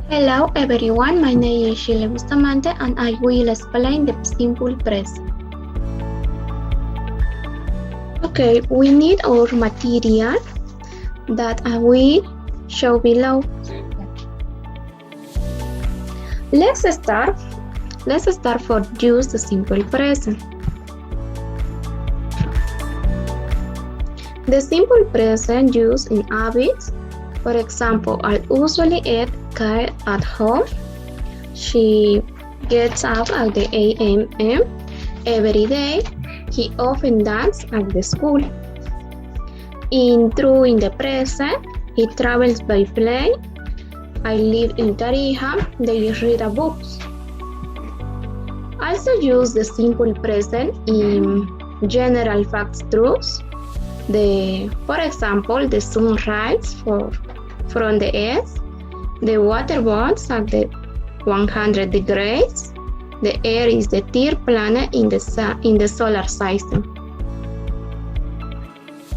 Hello everyone, my name is Sheila Bustamante and I will explain the simple present. Okay, we need our material that I will show below. Let's start for use the simple present. The simple present used in habits. For example, I usually eat cake at home. She gets up at the 8 a.m. every day. He often dances at the school. In the present, he travels by plane. I live in Tarija. They read a books. Also use the simple present in general facts truths. For example, the sun rises from the east, the water boils at the 100 degrees, the air is the third planet in the solar system,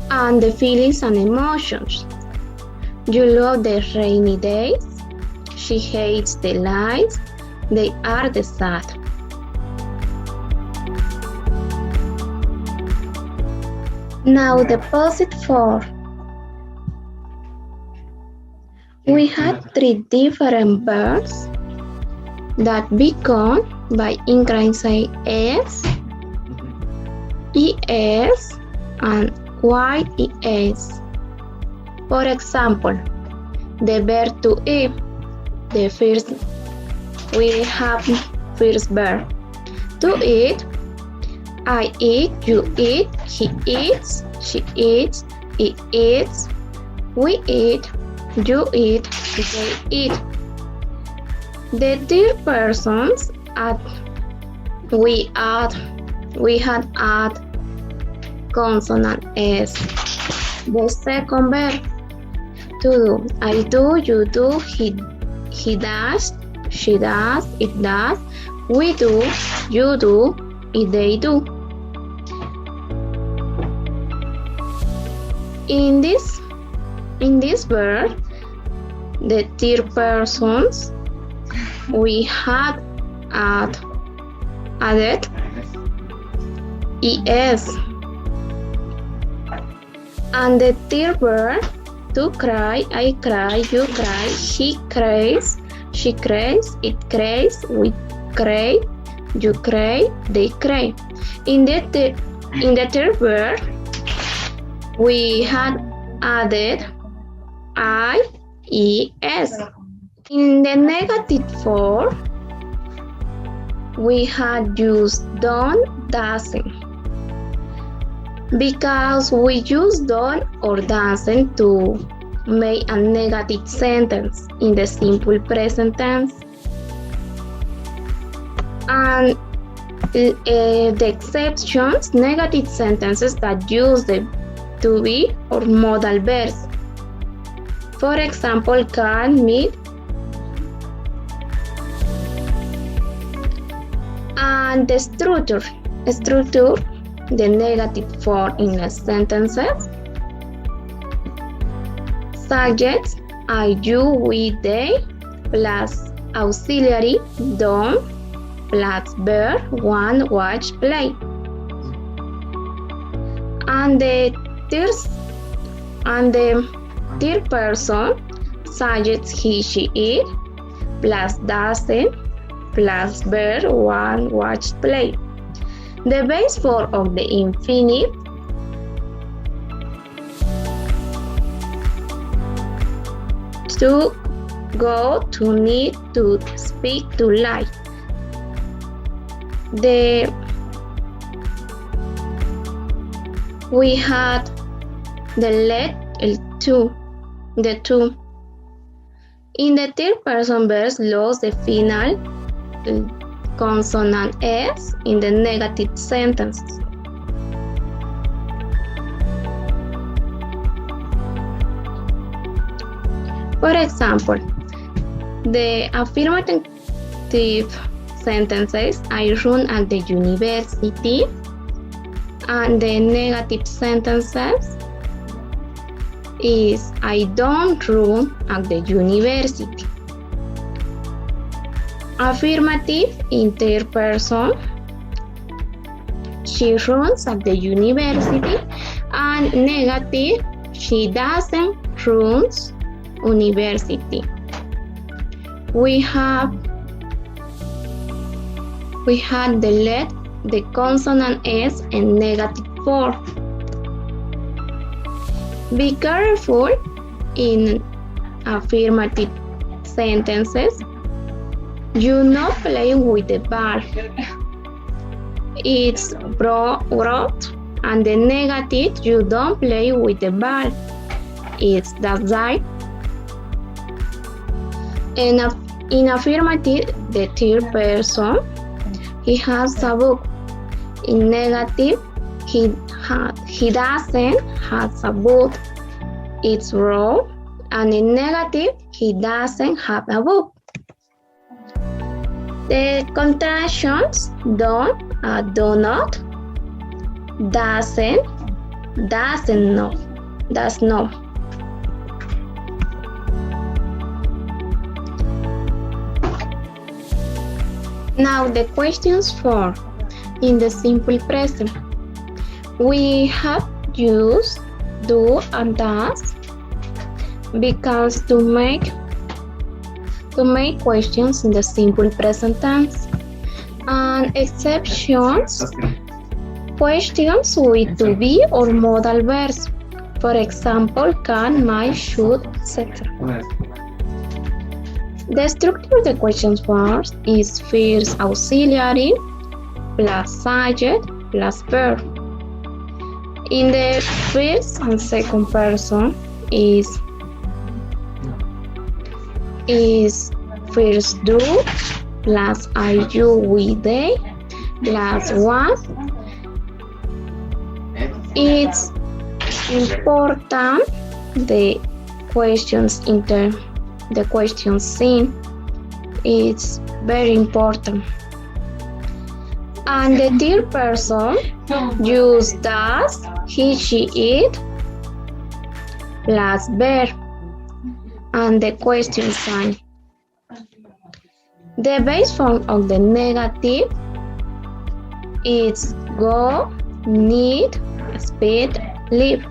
and the feelings and emotions. You love the rainy days, she hates the lights, they are the sad. Now deposit 4. We had 3 different verbs that become by increasing s, es, and yes. For example, the verb to eat. We have first verb. To eat, I eat, you eat, he eats, she eats, it eats, we eat, you eat, they eat. The third persons we had add consonant s. The second verb to do. I do, you do, he does, she does, it does, we do, you do, they do. In this verb, the third persons, we had added es. And the third verb, to cry, I cry, you cry, she cries, it cries, we cry, you cry, they cry. In the third verb, we had added ies. In the negative form, we had used don't, doesn't. Because we use don't or doesn't to make a negative sentence in the simple present tense. And the exceptions, negative sentences that use the to be or modal verbs. For example, can, meet. And the structure, the negative form in the sentences. Subjects, I, you, we, they, plus auxiliary, don't, plus verb, want, watch, play. And the third person, subjects, he, she, it, plus doesn't, plus verb, want, watch, play. The base form of the infinite to go, to need, to speak, to lie. We had the let, the two. In the third person verbs lost the final consonant s in the negative sentences. For example, the affirmative sentences, I run at the university, and the negative sentences is I don't run at the university. Affirmative in third person. She runs at the university. And negative, she doesn't run university. We had the consonant S in negative form. Be careful in affirmative sentences. You not play with the ball. It's brought, and the negative, you don't play with the ball. It's that right. In affirmative, the third person, he has a book. In negative, he doesn't have a book. It's wrong. And in negative, he doesn't have a book. The contractions don't, do not, doesn't know, does not. Now the questions for in the simple present. We have used do and does because to make questions in the simple present tense. And exceptions, questions with to be or modal verbs. For example, can, might, should, etc. The structure of the questions first is first auxiliary plus subject plus verb. In the first and second person is first do plus I, you, we, they plus one. It's important the questions the question seen. It's very important. And the third person use does, he, she, it plus verb and the question sign. The base form of the negative is go, need, speed, live.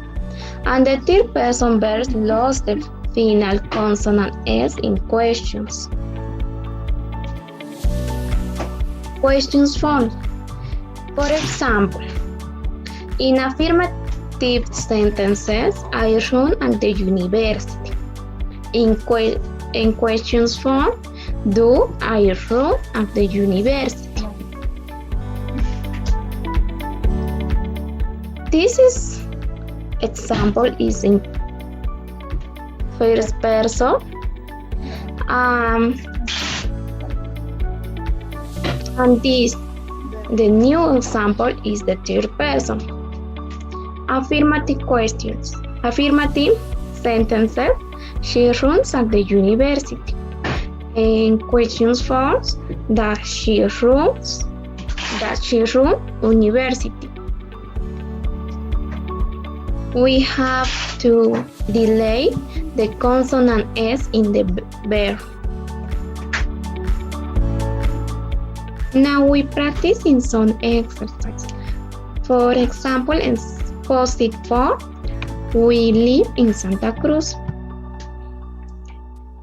And the third person verb lost the final consonant S in questions. Questions form. For example, in affirmative sentences, I run at the university. In questions form, do I run at the university? This example is in first person. And the new example is the third person. Affirmative questions. Affirmative sentences. She runs at the university. In questions forms, that she runs university. We have to delay the consonant S in the verb. Now we practice in some exercises. For example, in positive form, we live in Santa Cruz.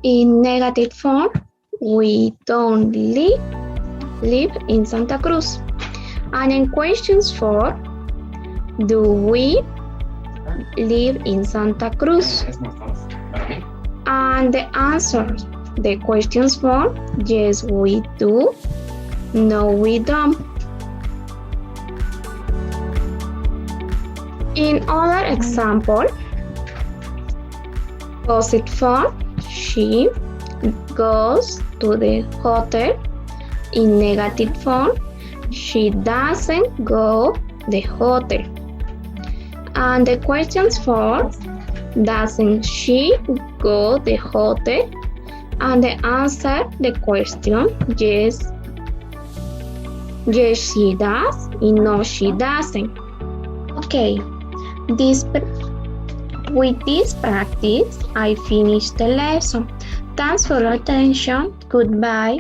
In negative form, we don't live in Santa Cruz. And in questions form, do we live in Santa Cruz? And the answers, the questions form, yes we do, no we don't. In other example, positive form, she goes to the hotel. In negative form, she doesn't go to the hotel. And the questions form, doesn't she go to the hotel? And the answer, the question, yes she does, and no she doesn't. Okay, with this practice, I finished the lesson. Thanks for your attention. Goodbye.